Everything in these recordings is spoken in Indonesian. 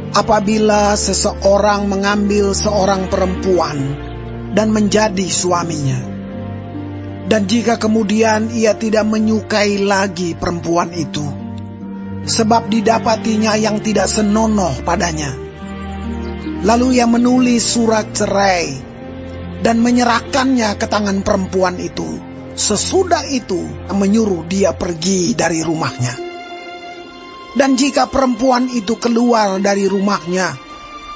Apabila seseorang mengambil seorang perempuan dan menjadi suaminya, dan jika kemudian ia tidak menyukai lagi perempuan itu, sebab didapatinya yang tidak senonoh padanya, lalu ia menulis surat cerai dan menyerahkannya ke tangan perempuan itu, sesudah itu menyuruh dia pergi dari rumahnya. Dan jika perempuan itu keluar dari rumahnya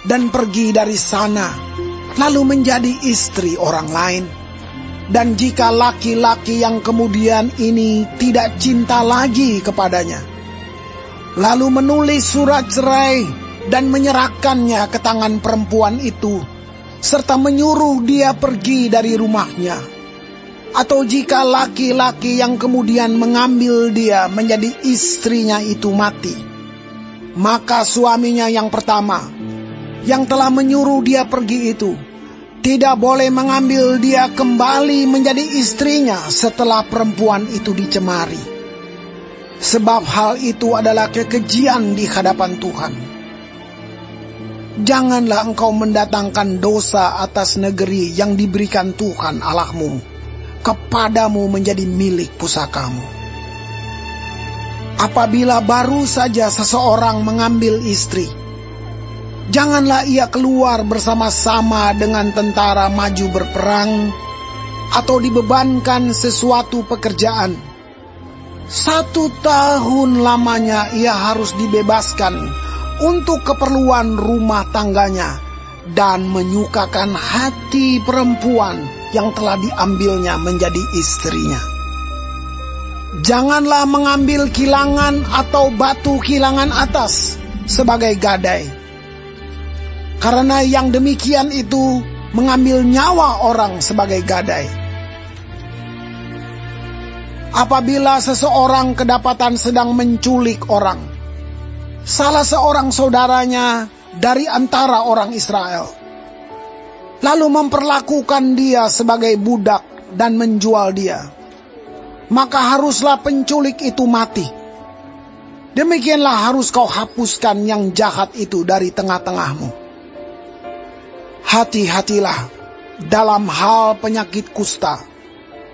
dan pergi dari sana, lalu menjadi istri orang lain, dan jika laki-laki yang kemudian ini tidak cinta lagi kepadanya, lalu menulis surat cerai dan menyerahkannya ke tangan perempuan itu, serta menyuruh dia pergi dari rumahnya, atau jika laki-laki yang kemudian mengambil dia menjadi istrinya itu mati, maka suaminya yang pertama, yang telah menyuruh dia pergi itu, tidak boleh mengambil dia kembali menjadi istrinya setelah perempuan itu dicemari. Sebab hal itu adalah kekejian di hadapan Tuhan. Janganlah engkau mendatangkan dosa atas negeri yang diberikan Tuhan Allahmu kepadamu menjadi milik pusakamu. Apabila baru saja seseorang mengambil istri, janganlah ia keluar bersama-sama dengan tentara maju berperang, atau dibebankan sesuatu pekerjaan. 1 tahun lamanya ia harus dibebaskan untuk keperluan rumah tangganya, dan menyukakan hati perempuan yang telah diambilnya menjadi istrinya. Janganlah mengambil kilangan atau batu kilangan atas sebagai gadai, karena yang demikian itu mengambil nyawa orang sebagai gadai. Apabila seseorang kedapatan sedang menculik orang, salah seorang saudaranya dari antara orang Israel, lalu memperlakukan dia sebagai budak dan menjual dia, maka haruslah penculik itu mati. Demikianlah harus kau hapuskan yang jahat itu dari tengah-tengahmu. Hati-hatilah dalam hal penyakit kusta,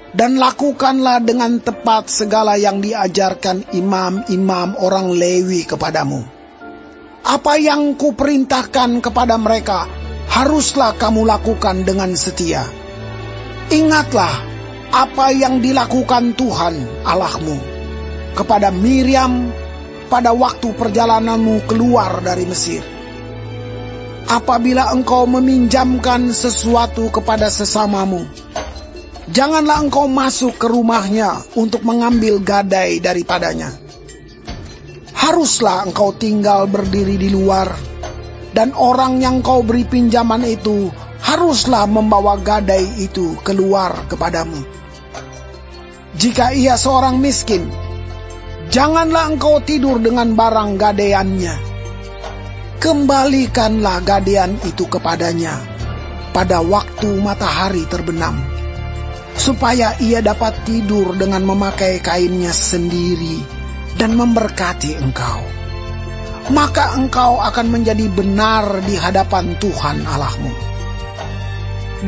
dan lakukanlah dengan tepat segala yang diajarkan imam-imam orang Lewi kepadamu. Apa yang kuperintahkan kepada mereka, haruslah kamu lakukan dengan setia. Ingatlah apa yang dilakukan Tuhan Allahmu kepada Miriam pada waktu perjalananmu keluar dari Mesir. Apabila engkau meminjamkan sesuatu kepada sesamamu, janganlah engkau masuk ke rumahnya untuk mengambil gadai daripadanya. Haruslah engkau tinggal berdiri di luar, dan orang yang kau beri pinjaman itu haruslah membawa gadai itu keluar kepadamu. Jika ia seorang miskin, janganlah engkau tidur dengan barang gadaiannya. Kembalikanlah gadaian itu kepadanya pada waktu matahari terbenam, supaya ia dapat tidur dengan memakai kainnya sendiri dan memberkati engkau. Maka engkau akan menjadi benar di hadapan Tuhan Allahmu.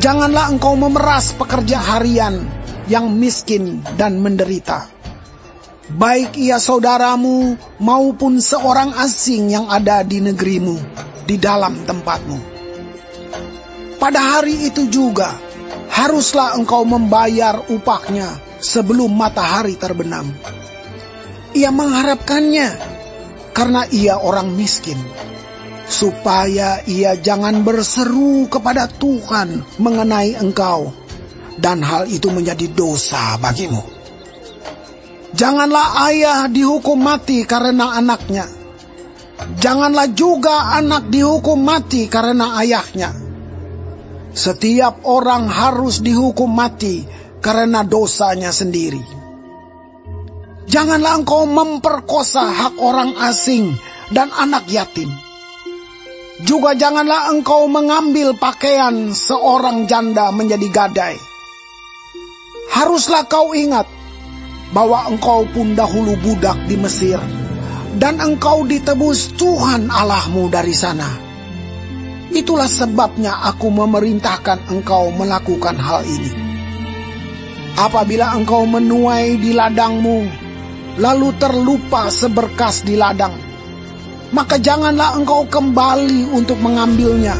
Janganlah engkau memeras pekerja harian yang miskin dan menderita, baik ia saudaramu maupun seorang asing yang ada di negerimu, di dalam tempatmu. Pada hari itu juga haruslah engkau membayar upahnya sebelum matahari terbenam. Ia mengharapkannya karena ia orang miskin, supaya ia jangan berseru kepada Tuhan mengenai engkau, dan hal itu menjadi dosa bagimu. Janganlah ayah dihukum mati karena anaknya. Janganlah juga anak dihukum mati karena ayahnya. Setiap orang harus dihukum mati karena dosanya sendiri. Janganlah engkau memperkosa hak orang asing dan anak yatim. Juga janganlah engkau mengambil pakaian seorang janda menjadi gadai. Haruslah kau ingat bahwa engkau pun dahulu budak di Mesir, dan engkau ditebus Tuhan Allahmu dari sana. Itulah sebabnya aku memerintahkan engkau melakukan hal ini. Apabila engkau menuai di ladangmu, lalu terlupa seberkas di ladang, maka janganlah engkau kembali untuk mengambilnya.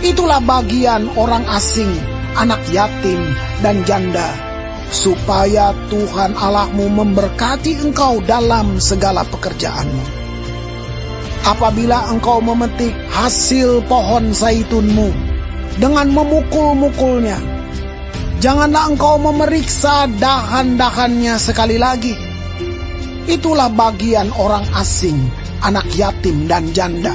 Itulah bagian orang asing, anak yatim, dan janda, supaya Tuhan Allahmu memberkati engkau dalam segala pekerjaanmu. Apabila engkau memetik hasil pohon zaitunmu dengan memukul-mukulnya, janganlah engkau memeriksa dahan-dahannya sekali lagi. Itulah bagian orang asing, anak yatim, dan janda.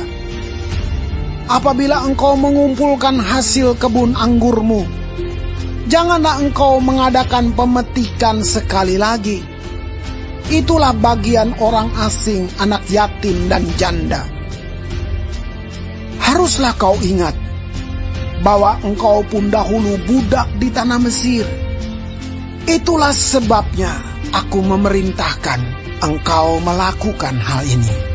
Apabila engkau mengumpulkan hasil kebun anggurmu, janganlah engkau mengadakan pemetikan sekali lagi. Itulah bagian orang asing, anak yatim, dan janda. Haruslah kau ingat bahwa engkau pun dahulu budak di tanah Mesir. Itulah sebabnya aku memerintahkan engkau melakukan hal ini.